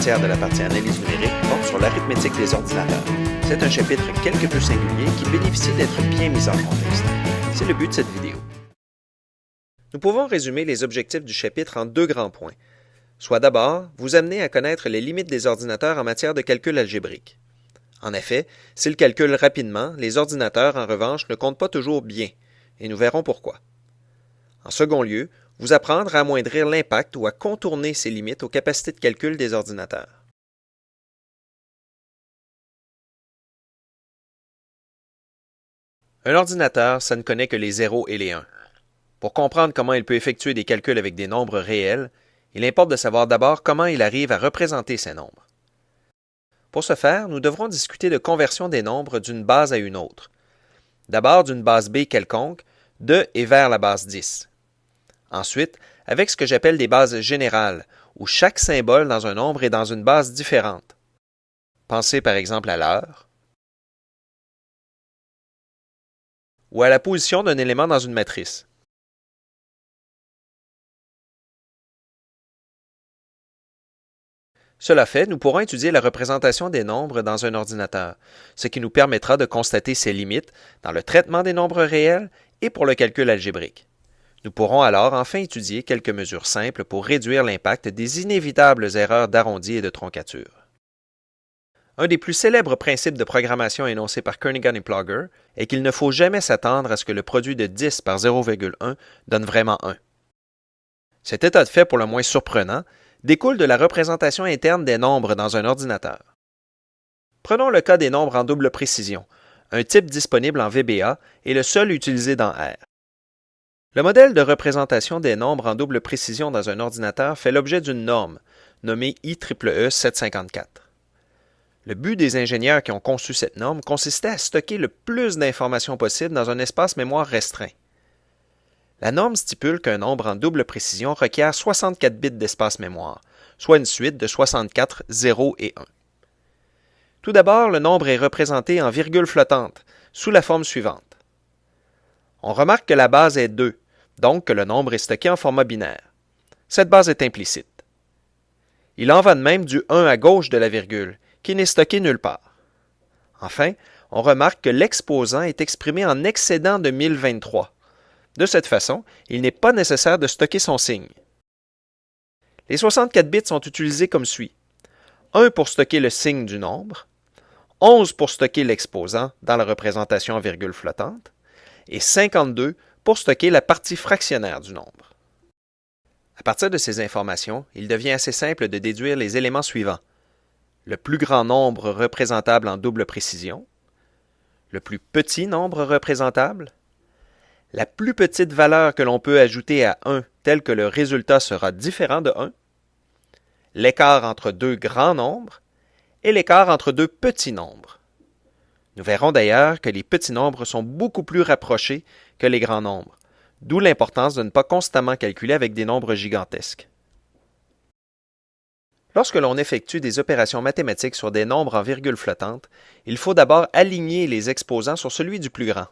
matière de la partie analyse numérique porte sur l'arithmétique des ordinateurs. C'est un chapitre quelque peu singulier qui bénéficie d'être bien mis en contexte. C'est le but de cette vidéo. Nous pouvons résumer les objectifs du chapitre en deux grands points. Soit d'abord, vous amener à connaître les limites des ordinateurs en matière de calcul algébrique. En effet, s'ils calculent rapidement, les ordinateurs, en revanche, ne comptent pas toujours bien, et nous verrons pourquoi. En second lieu, vous apprendre à amoindrir l'impact ou à contourner ces limites aux capacités de calcul des ordinateurs. Un ordinateur, ça ne connaît que les 0 et les 1. Pour comprendre comment il peut effectuer des calculs avec des nombres réels, il importe de savoir d'abord comment il arrive à représenter ces nombres. Pour ce faire, nous devrons discuter de conversion des nombres d'une base à une autre. D'abord d'une base B quelconque, de et vers la base 10. Ensuite, avec ce que j'appelle des bases générales, où chaque symbole dans un nombre est dans une base différente. Pensez par exemple à l'heure, ou à la position d'un élément dans une matrice. Cela fait, nous pourrons étudier la représentation des nombres dans un ordinateur, ce qui nous permettra de constater ses limites dans le traitement des nombres réels et pour le calcul algébrique. Nous pourrons alors enfin étudier quelques mesures simples pour réduire l'impact des inévitables erreurs d'arrondi et de troncature. Un des plus célèbres principes de programmation énoncés par Kernighan et Plogger est qu'il ne faut jamais s'attendre à ce que le produit de 10 par 0,1 donne vraiment 1. Cet état de fait pour le moins surprenant découle de la représentation interne des nombres dans un ordinateur. Prenons le cas des nombres en double précision, un type disponible en VBA et le seul utilisé dans R. Le modèle de représentation des nombres en double précision dans un ordinateur fait l'objet d'une norme, nommée IEEE 754. Le but des ingénieurs qui ont conçu cette norme consistait à stocker le plus d'informations possible dans un espace mémoire restreint. La norme stipule qu'un nombre en double précision requiert 64 bits d'espace mémoire, soit une suite de 64 0 et 1. Tout d'abord, le nombre est représenté en virgule flottante, sous la forme suivante. On remarque que la base est 2, donc que le nombre est stocké en format binaire. Cette base est implicite. Il en va de même du 1 à gauche de la virgule, qui n'est stocké nulle part. Enfin, on remarque que l'exposant est exprimé en excédent de 1023. De cette façon, il n'est pas nécessaire de stocker son signe. Les 64 bits sont utilisés comme suit. 1 pour stocker le signe du nombre, 11 pour stocker l'exposant dans la représentation en virgule flottante, et 52 pour stocker la partie fractionnaire du nombre. À partir de ces informations, il devient assez simple de déduire les éléments suivants. Le plus grand nombre représentable en double précision, le plus petit nombre représentable, la plus petite valeur que l'on peut ajouter à 1 telle que le résultat sera différent de 1, l'écart entre deux grands nombres et l'écart entre deux petits nombres. Nous verrons d'ailleurs que les petits nombres sont beaucoup plus rapprochés que les grands nombres, d'où l'importance de ne pas constamment calculer avec des nombres gigantesques. Lorsque l'on effectue des opérations mathématiques sur des nombres en virgule flottante, il faut d'abord aligner les exposants sur celui du plus grand.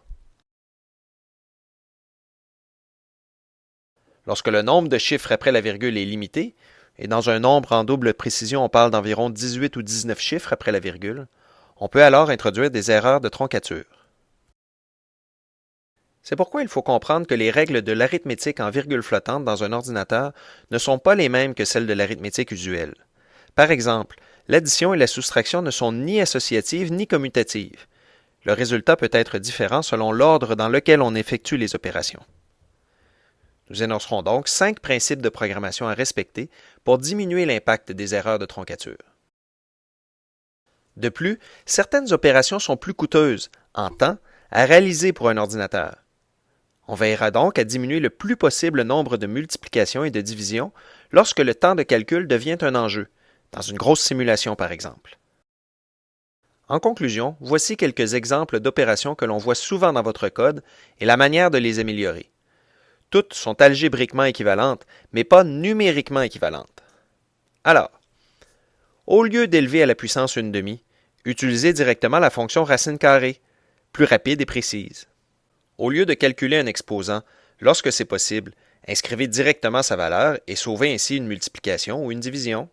Lorsque le nombre de chiffres après la virgule est limité, et dans un nombre en double précision on parle d'environ 18 ou 19 chiffres après la virgule, on peut alors introduire des erreurs de troncature. C'est pourquoi il faut comprendre que les règles de l'arithmétique en virgule flottante dans un ordinateur ne sont pas les mêmes que celles de l'arithmétique usuelle. Par exemple, l'addition et la soustraction ne sont ni associatives ni commutatives. Le résultat peut être différent selon l'ordre dans lequel on effectue les opérations. Nous énoncerons donc 5 principes de programmation à respecter pour diminuer l'impact des erreurs de troncature. De plus, certaines opérations sont plus coûteuses, en temps, à réaliser pour un ordinateur. On veillera donc à diminuer le plus possible le nombre de multiplications et de divisions lorsque le temps de calcul devient un enjeu, dans une grosse simulation par exemple. En conclusion, voici quelques exemples d'opérations que l'on voit souvent dans votre code et la manière de les améliorer. Toutes sont algébriquement équivalentes, mais pas numériquement équivalentes. Alors, au lieu d'élever à la puissance 1/2, utilisez directement la fonction racine carrée, plus rapide et précise. Au lieu de calculer un exposant, lorsque c'est possible, inscrivez directement sa valeur et sauvez ainsi une multiplication ou une division.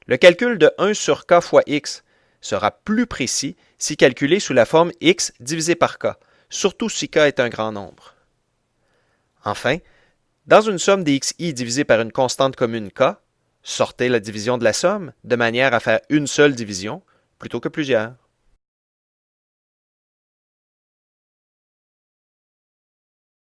Le calcul de 1 sur k fois x sera plus précis si calculé sous la forme x divisé par k, surtout si k est un grand nombre. Enfin, dans une somme des xi divisée par une constante commune k, sortez la division de la somme de manière à faire une seule division plutôt que plusieurs.